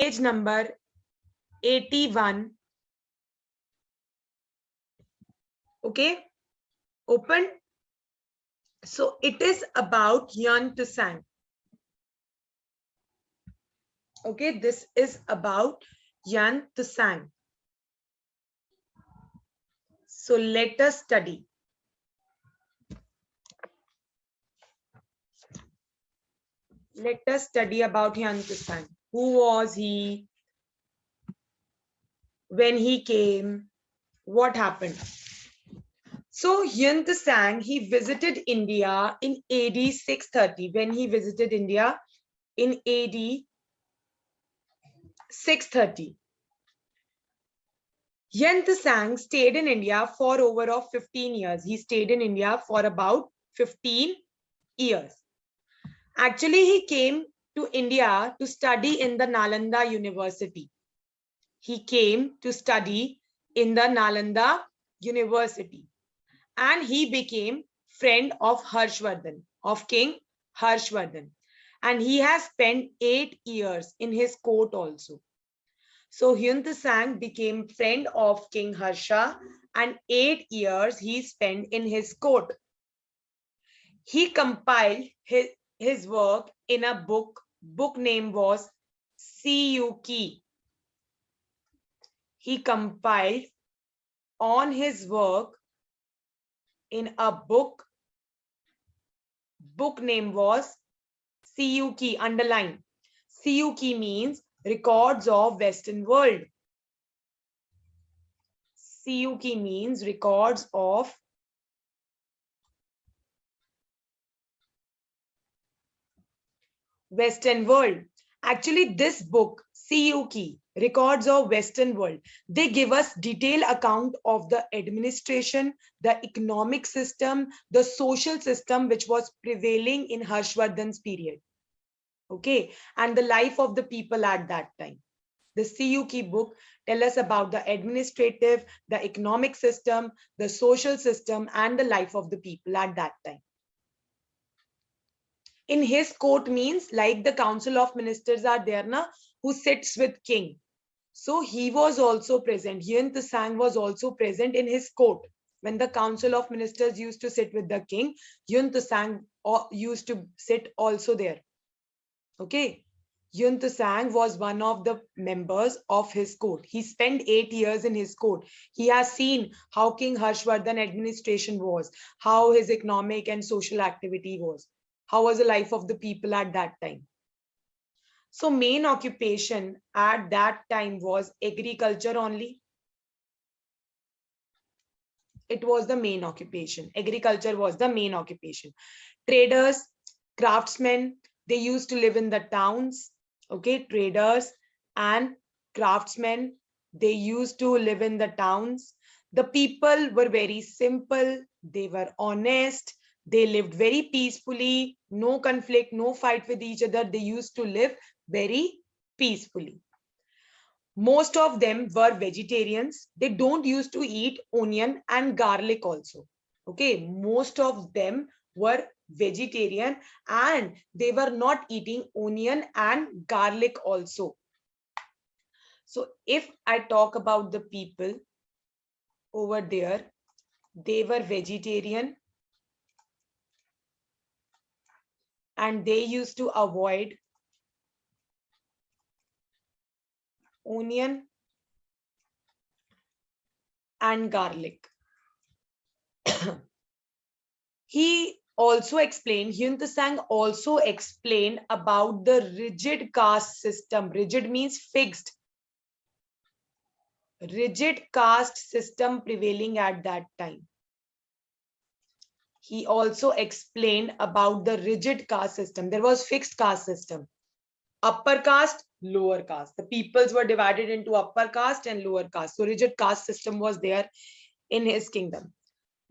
Page number 81. Okay, open. So it is about Yuan Tsang. Okay, this is about Yuan Tsang. So let us study. Let us study about Yuan Tsang. Who was he? When he came? What happened? So Yuan Tsang, he visited India in AD 630. When he visited India in AD 630. Yuan Tsang stayed in India for over of 15 years. He stayed in India for about 15 years. Actually, he came to India to study in the Nalanda University. He came to study in the Nalanda University. And he became friend of Harshvardhan, of King Harshvardhan. And he has spent 8 years in his court also. So Yuan Tsang became friend of King Harsha, and 8 years he spent in his court. He compiled his work in a book. Book name was Siyuki. He compiled on his work in a book. Book name was Siyuki, underline. Siyuki means Records of Western World. Siyuki means Records of Western World. Actually, this book, Siyuki, Records of Western World, they give us detailed account of the administration, the economic system, the social system which was prevailing in Harshvardhan's period. Okay, and the life of the people at that time. The Siyuki book tell us about the administrative, the economic system, the social system, and the life of the people at that time. In his court means like the council of ministers are there na, who sits with king. So he was also present. Yuan Tsang was also present in his court. When the council of ministers used to sit with the king, Yuan Tsang used to sit also there. Okay. Yuan Tsang was one of the members of his court. He spent 8 years in his court. He has seen how King Harshvardhan administration was, how his economic and social activity was, how was the life of the people at that time. So main occupation at that time was agriculture only. It was the main occupation. Agriculture was the main occupation. Traders, craftsmen, they used to live in the towns. Okay, traders and craftsmen, they used to live in the towns. The people were very simple. They were honest. They lived very peacefully. No conflict, no fight with each other. They used to live very peacefully. Most of them were vegetarians. They don't used to eat onion and garlic also. Okay, most of them were vegetarian and they were not eating onion and garlic also. So if I talk about the people over there, they were vegetarian and they used to avoid onion and garlic. He also explained, Yuan Tsang also explained about the rigid caste system. Rigid means fixed. Rigid caste system prevailing at that time. He also explained about the rigid caste system. There was fixed caste system. Upper caste, lower caste. The peoples were divided into upper caste and lower caste. So rigid caste system was there in his kingdom.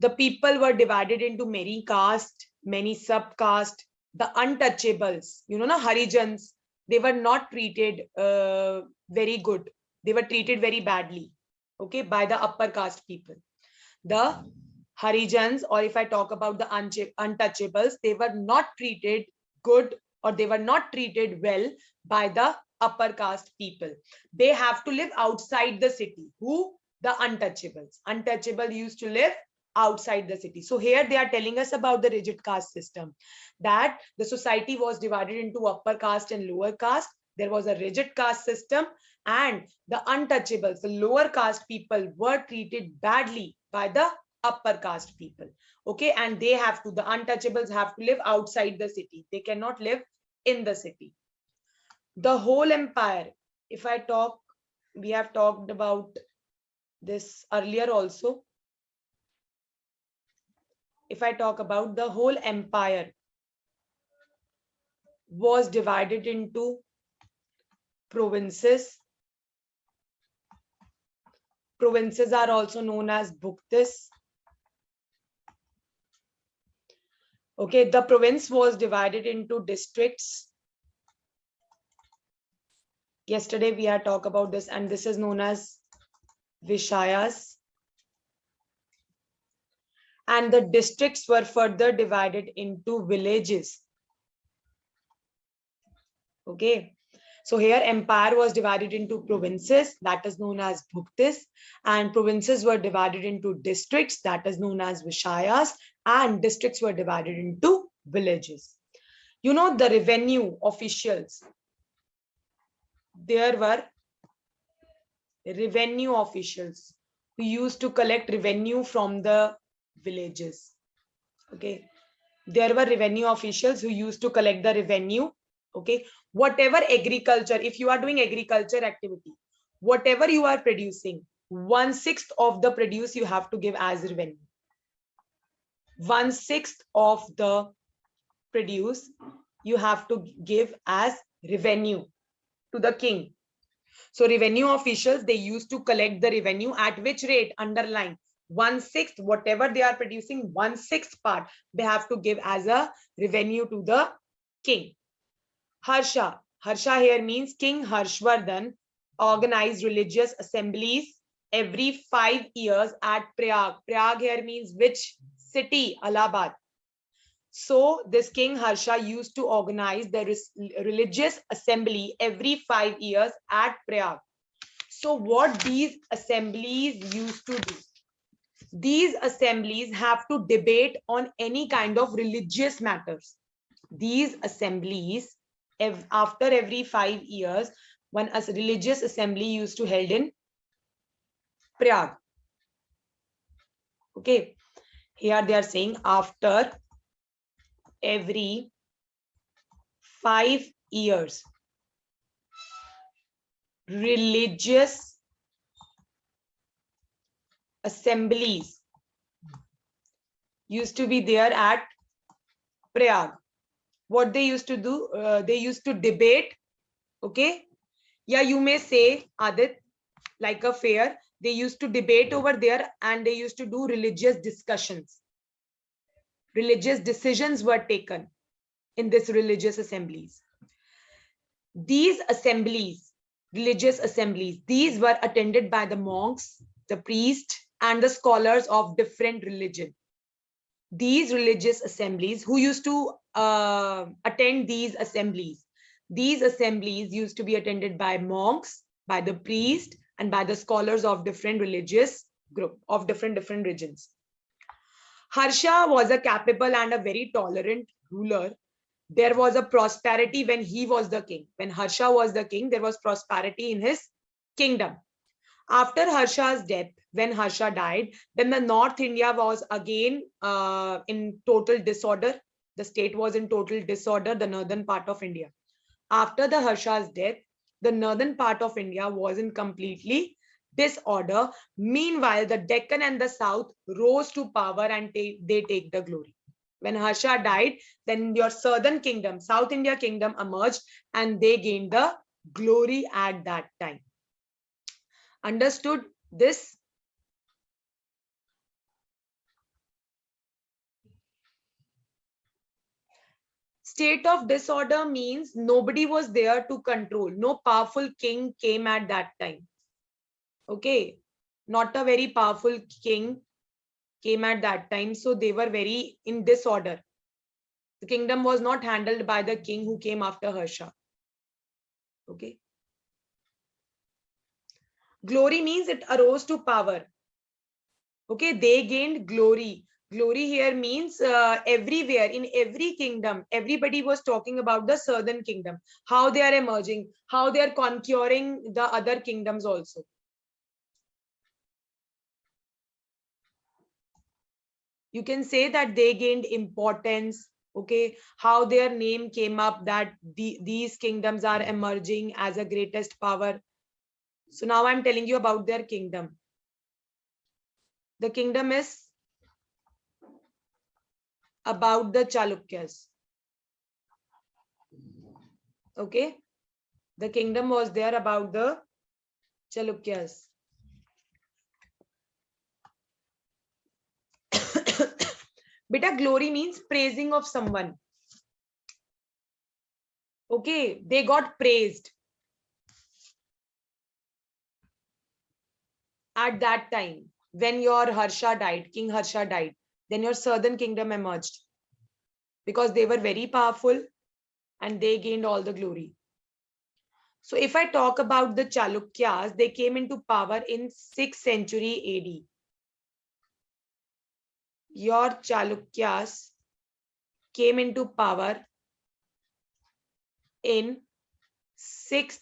The people were divided into many caste, many subcaste. The untouchables, you know, na Harijans, they were not treated very good. They were treated very badly, okay, by the upper caste people. The Harijans, or if I talk about the untouchables, they were not treated good or they were not treated well by the upper caste people. They have to live outside the city. Who? The untouchables. Untouchable used to live outside the city. So here they are telling us about the rigid caste system, that the society was divided into upper caste and lower caste. There was a rigid caste system, and the untouchables, the lower caste people, were treated badly by the upper caste people. Okay, and they have to, the untouchables have to live outside the city. They cannot live in the city. The whole empire, if I talk, we have talked about this earlier also. If I talk about the whole empire was divided into provinces. Provinces are also known as bhuktis. Okay, the province was divided into districts. Yesterday we had talked about this, and this is known as Vishayas. And the districts were further divided into villages. Okay, so here empire was divided into provinces, that is known as bhuktis, and provinces were divided into districts, that is known as Vishayas, and districts were divided into villages. You know, the revenue officials, there were revenue officials who used to collect revenue from the villages. Okay, there were revenue officials who used to collect the revenue. Okay, whatever agriculture, if you are doing agriculture activity, whatever you are producing, 1/6 of the produce you have to give as revenue. 1/6 of the produce you have to give as revenue to the king. So revenue officials, they used to collect the revenue at which rate? Underline 1/6, whatever they are producing, 1/6 part they have to give as a revenue to the king. Harsha. Harsha here means King Harshvardhan organized religious assemblies every 5 years at Prayag. Prayag here means which city? Allahabad. So this King Harsha used to organize the religious assembly every 5 years at Prayag. So what these assemblies used to do? These assemblies have to debate on any kind of religious matters. These assemblies, after every 5 years, one religious assembly used to held in Prayag. Okay, here they are saying after every 5 years, religious assemblies used to be there at Prayag. What they used to do, they used to debate. Okay, yeah, you may say, Adit, like a fair, they used to debate over there, and they used to do religious discussions. Religious decisions were taken in this religious assemblies. These assemblies, religious assemblies, these were attended by the monks, the priests, and the scholars of different religion. These religious assemblies, who used to attend these assemblies? These assemblies used to be attended by monks, by the priest, and by the scholars of different religious group of different regions. Harsha was a capable and a very tolerant ruler. There was a prosperity when he was the king. When Harsha was the king, there was prosperity in his kingdom. After Harsha's death, when Harsha died, then the North India was again in total disorder. The state was in total disorder, the northern part of India. After the Harsha's death, the northern part of India was in completely disorder. Meanwhile, the Deccan and the South rose to power, and they take the glory. When Harsha died, then your southern kingdom, South India kingdom emerged, and they gained the glory at that time. Understood this? State of disorder means nobody was there to control. No powerful king came at that time. Okay, not a very powerful king came at that time. So they were very in disorder. The kingdom was not handled by the king who came after Harsha. Okay. Glory means it arose to power. Okay, they gained glory. Glory here means everywhere, in every kingdom, everybody was talking about the southern kingdom, how they are emerging, how they are conquering the other kingdoms also. You can say that they gained importance. Okay, how their name came up, that these kingdoms are emerging as a greatest power. So now I'm telling you about their kingdom. The kingdom is about the Chalukyas. Okay, the kingdom was there about the Chalukyas. Beta, glory means praising of someone. Okay, they got praised at that time when your Harsha died, King Harsha died. Then your southern kingdom emerged because they were very powerful and they gained all the glory. So if I talk about the Chalukyas, they came into power in 6th century AD. Your Chalukyas came into power in 6th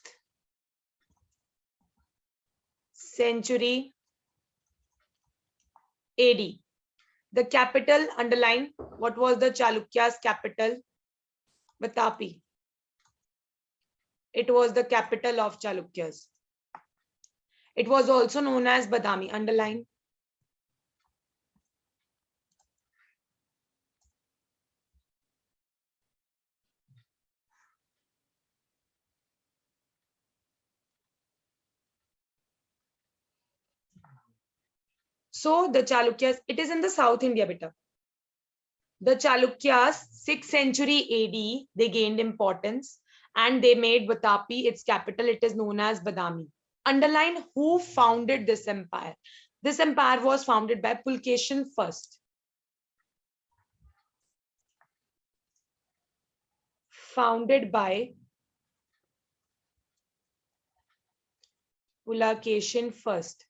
century AD. The capital, underline, what was the Chalukyas' capital? Vatapi. It was the capital of Chalukyas. It was also known as Badami, underline. So the Chalukyas, it is in the South India, beta. The Chalukyas, 6th century AD, they gained importance and they made Vatapi its capital. It is known as Badami. Underline who founded this empire. This empire was founded by Pulkeshin first. Founded by Pulakeshin first.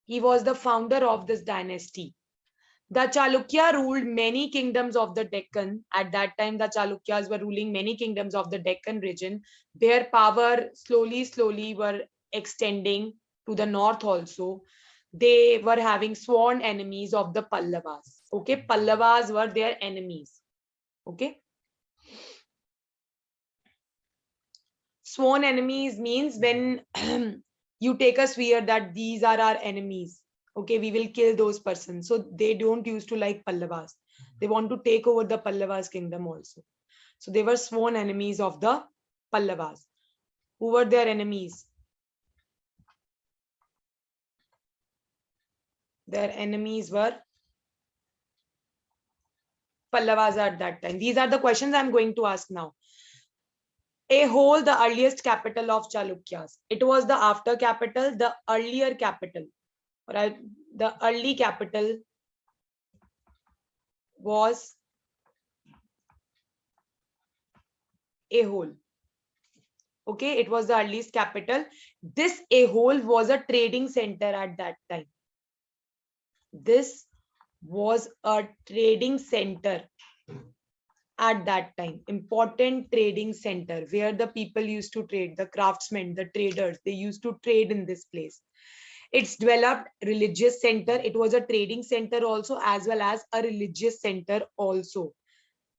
He was the founder of this dynasty. The Chalukya ruled many kingdoms of the Deccan. At that time, the Chalukyas were ruling many kingdoms of the Deccan region. Their power slowly were extending to the north also. They were having sworn enemies of the Pallavas. Okay, Pallavas were their enemies. Okay. Sworn enemies means when you take a swear that these are our enemies. Okay, we will kill those persons. So they don't used to like Pallavas. They want to take over the Pallavas kingdom also. So they were sworn enemies of the Pallavas. Who were their enemies? Their enemies were Pallavas at that time. These are the questions I'm going to ask now. Aihole, the earliest capital of Chalukyas. It was the after capital, the earlier capital. Right? The early capital was Aihole. Okay, it was the earliest capital. This Aihole was a trading center at that time. This was a trading center at that time. Important trading center where the people used to trade, the craftsmen, the traders, they used to trade in this place. It's developed religious center. It was a trading center also as well as a religious center also.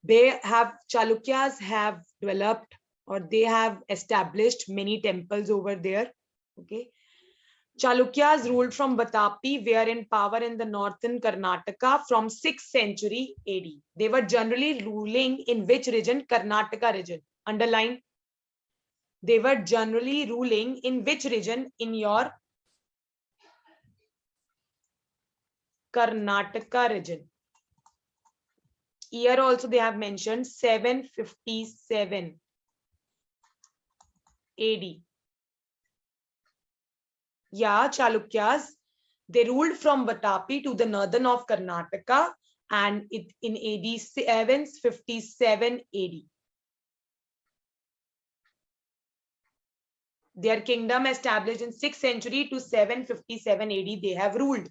They have, Chalukyas have developed or they have established many temples over there. Okay. Chalukyas ruled from Vatapi, were in power in the northern Karnataka from 6th century AD. They were generally ruling in which region? Karnataka region. Underline. They were generally ruling in which region? In your Karnataka region. Year also they have mentioned 757 AD. Yeah, Chalukyas, they ruled from Vatapi to the northern of Karnataka and it in AD 757 AD. Their kingdom established in 6th century to 757 AD. They have ruled.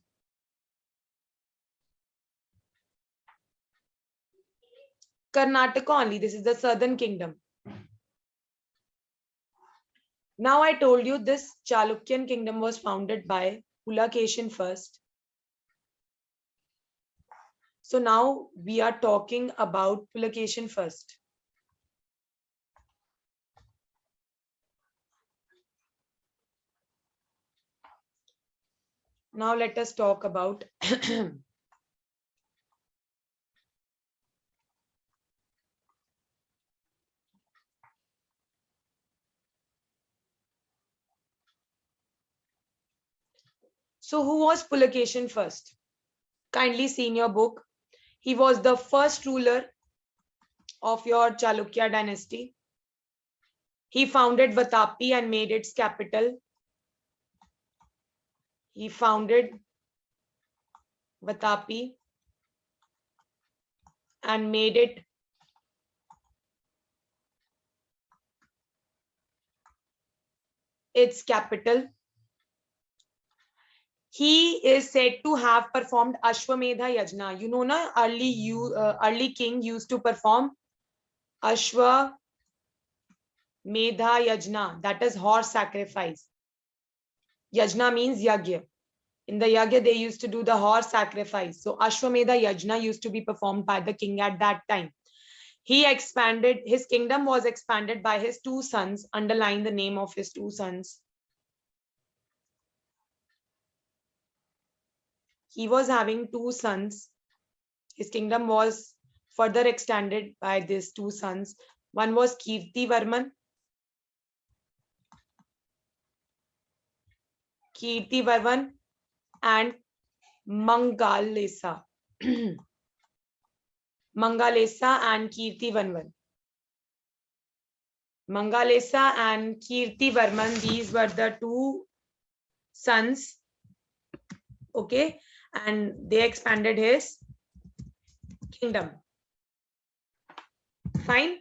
Karnataka only. This is the southern kingdom. Now I told you this Chalukyan kingdom was founded by Pulakeshin first. So now we are talking about Pulakeshin first. Now let us talk about so who was Pulakeshin first? Kindly see in your book. He was the first ruler of your Chalukya dynasty. He founded Vatapi and made its capital. He founded Vatapi and made it its capital. He is said to have performed Ashwamedha Yajna. You know, na, early king used to perform Ashwamedha Yajna. That is horse sacrifice. Yajna means yagya. In the yagya, they used to do the horse sacrifice. So Ashwamedha Yajna used to be performed by the king at that time. He expanded, his kingdom was expanded by his two sons. Underline the name of his two sons. He was having two sons. His kingdom was further extended by these two sons. One was Kirti Varman. Kirti Varman and Mangalesa. Mangalesa and Kirti Varman. Mangalesa and Kirti Varman, these were the two sons. Okay, and they expanded his kingdom. Fine.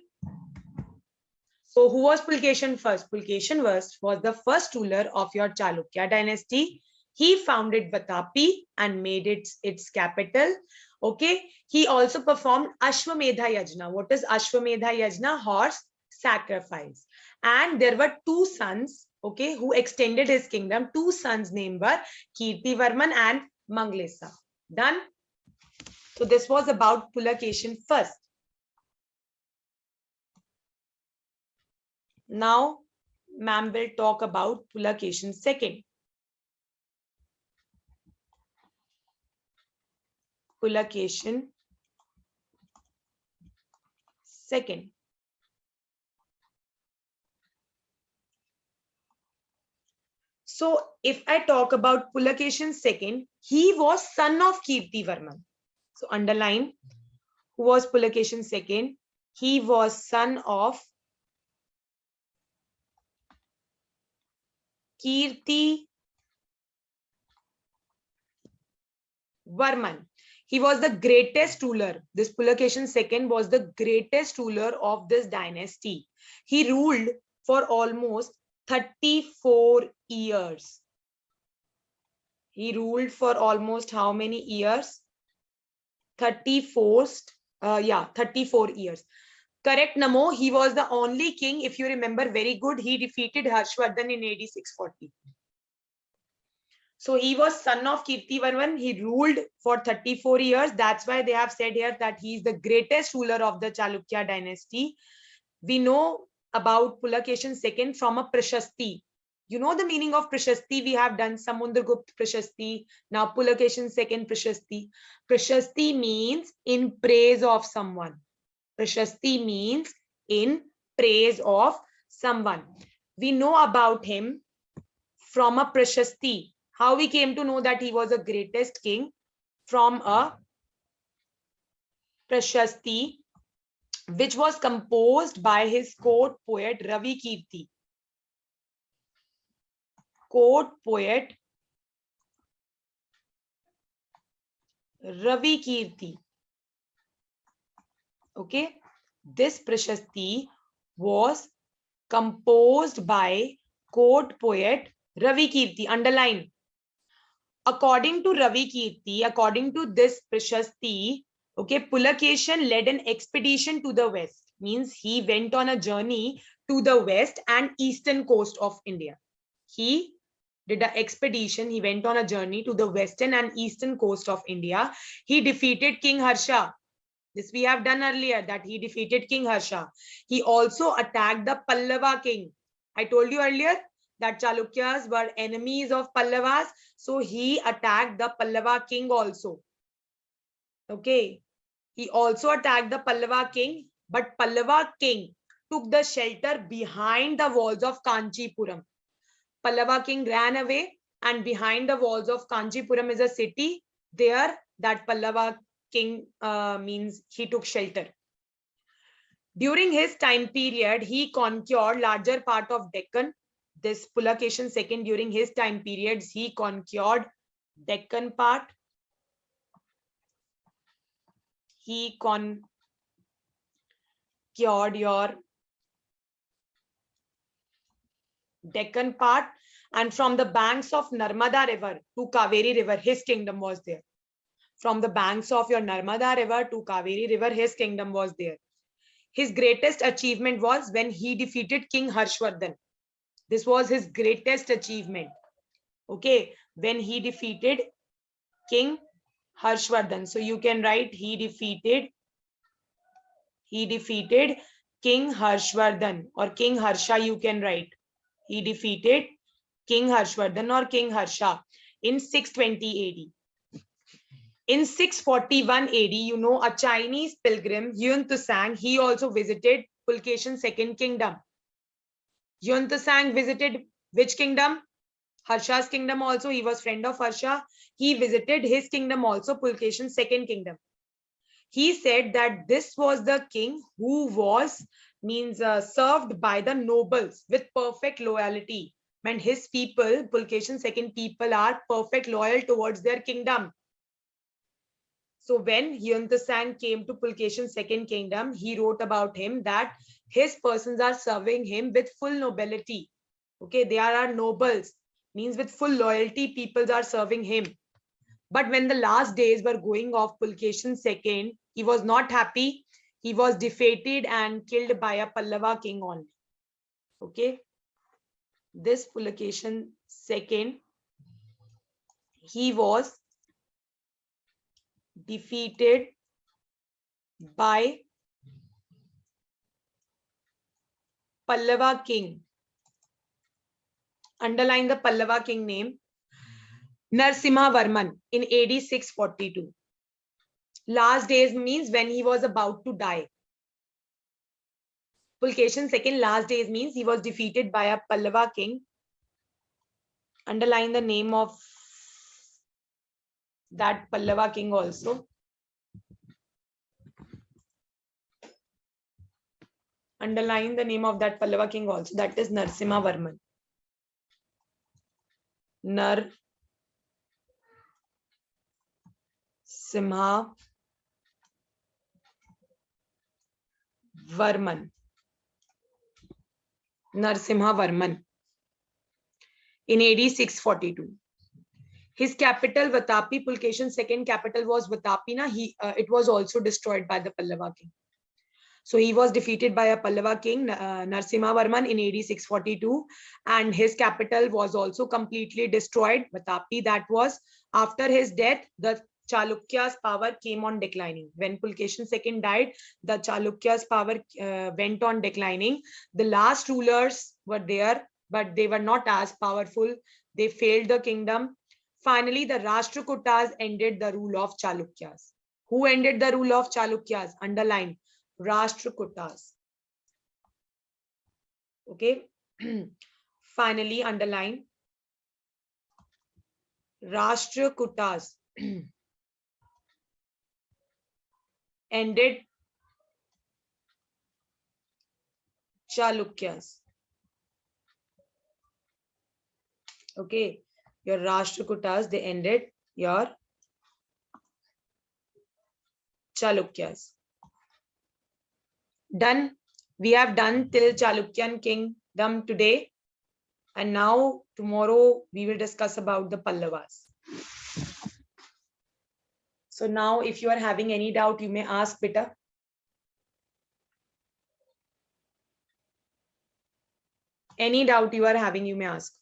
So who was Pulakeshin first? Pulakeshin was the first ruler of your Chalukya dynasty. He founded Vatapi and made it its capital. Okay. He also performed Ashwamedha Yajna. What is Ashwamedha Yajna? Horse sacrifice. And there were two sons, okay, who extended his kingdom. Two sons' names were Kirti Varman and Mangalesa. Done. So this was about Pulakeshin first. Now, ma'am will talk about Pulakeshin second. Pulakeshin second. So if I talk about Pulakeshin second, he was son of Kirti Varman. So underline, who was Pulakeshin second? He was son of Kirti Varman. He was the greatest ruler. This Pulakeshin second was the greatest ruler of this dynasty. He ruled for almost 34 years. He ruled for almost how many years? 34 years. Correct, Namo. He was the only king, if you remember very good, he defeated Harshvardhan in AD 640. So he was son of Kirti Varman. He ruled for 34 years. That's why they have said here that he is the greatest ruler of the Chalukya dynasty. We know about Pulakeshin second from a Prashasti. You know the meaning of Prashasti. We have done Samundragupta Prashasti. Now Pulakeshin second Prashasti. Prashasti means in praise of someone. Prashasti means in praise of someone. We know about him from a Prashasti. How we came to know that he was the greatest king? From a Prashasti, which was composed by his court poet Ravi Kirti. Court poet Ravi Kirti. Okay, this Prashasti was composed by court poet Ravi Kirti. Underline. According to Ravi Kirti, according to this Prashasti, okay, Pulakeshin led an expedition to the west. Means he went on a journey to the west and eastern coast of India. He did an expedition. He went on a journey to the western and eastern coast of India. He defeated King Harsha. This we have done earlier, that he defeated King Harsha. He also attacked the Pallava king. I told you earlier that Chalukyas were enemies of Pallavas. So he attacked the Pallava king also. Okay. He also attacked the Pallava king, but Pallava king took the shelter behind the walls of Kanchipuram. Pallava king ran away, and behind the walls of Kanchipuram is a city. There, that Pallava king means he took shelter. During his time period, he conquered larger part of Deccan. This Pulakeshin II, during his time periods, he conquered Deccan part. He conquered your Deccan part, and from the banks of Narmada river to Kaveri river, his kingdom was there. From the banks of your Narmada river to Kaveri river, his kingdom was there. His greatest achievement was when he defeated King Harshvardhan. This was his greatest achievement. Okay, when he defeated King Harshvardhan. So you can write he defeated King Harshvardhan, or King Harsha you can write. He defeated King Harshvardhan or King Harsha in 620 AD. In 641 AD, you know, a Chinese pilgrim, Yuan Tusang, he also visited Pulkeshin second kingdom. Yuan Tusang visited which kingdom? Harsha's kingdom also. He was friend of Harsha. He visited his kingdom also, Pulkeshin second kingdom. He said that this was the king who was served by the nobles with perfect loyalty. And his people, Pulkeshin second people, are perfect loyal towards their kingdom. So when Yuan Tusang came to Pulkeshin second kingdom, he wrote about him that his persons are serving him with full nobility. Okay, they are our nobles, means with full loyalty, people are serving him. But when the last days were going off, Pulkeshin II, he was not happy. He was defeated and killed by a Pallava king only. Okay. This Pulkeshin II, he was defeated by Pallava king. Underline the Pallava king name. Narasimha Varman in AD 642. Last days means when he was about to die. Pulkeshin II last days means he was defeated by a Pallava king. Underline the name of that Pallava king also. Underline the name of that Pallava king also. That is Narasimha Varman. Narasimha Varman. Narasimha Varman in AD 642. His capital Vatapi, Pulkeshin second capital was Vatapi. It was also destroyed by the Pallava king. So he was defeated by a Pallava king, Narasimha Varman, in AD 642, and his capital was also completely destroyed, Vatapi. That was after his death. The Chalukyas' power came on declining. When Pulkeshin II died, the Chalukyas' power went on declining. The last rulers were there, but they were not as powerful. They failed the kingdom. Finally, the Rashtrakutas ended the rule of Chalukyas. Who ended the rule of Chalukyas? Underline. Rashtrakutas. Okay. Finally, underline. Rashtrakutas ended Chalukyas. Okay. Your Rashtrakutas, they ended your Chalukyas. Done. We have done till Chalukyan kingdom today. And now tomorrow we will discuss about the Pallavas. So now if you are having any doubt, you may ask, beta. Any doubt you are having, you may ask.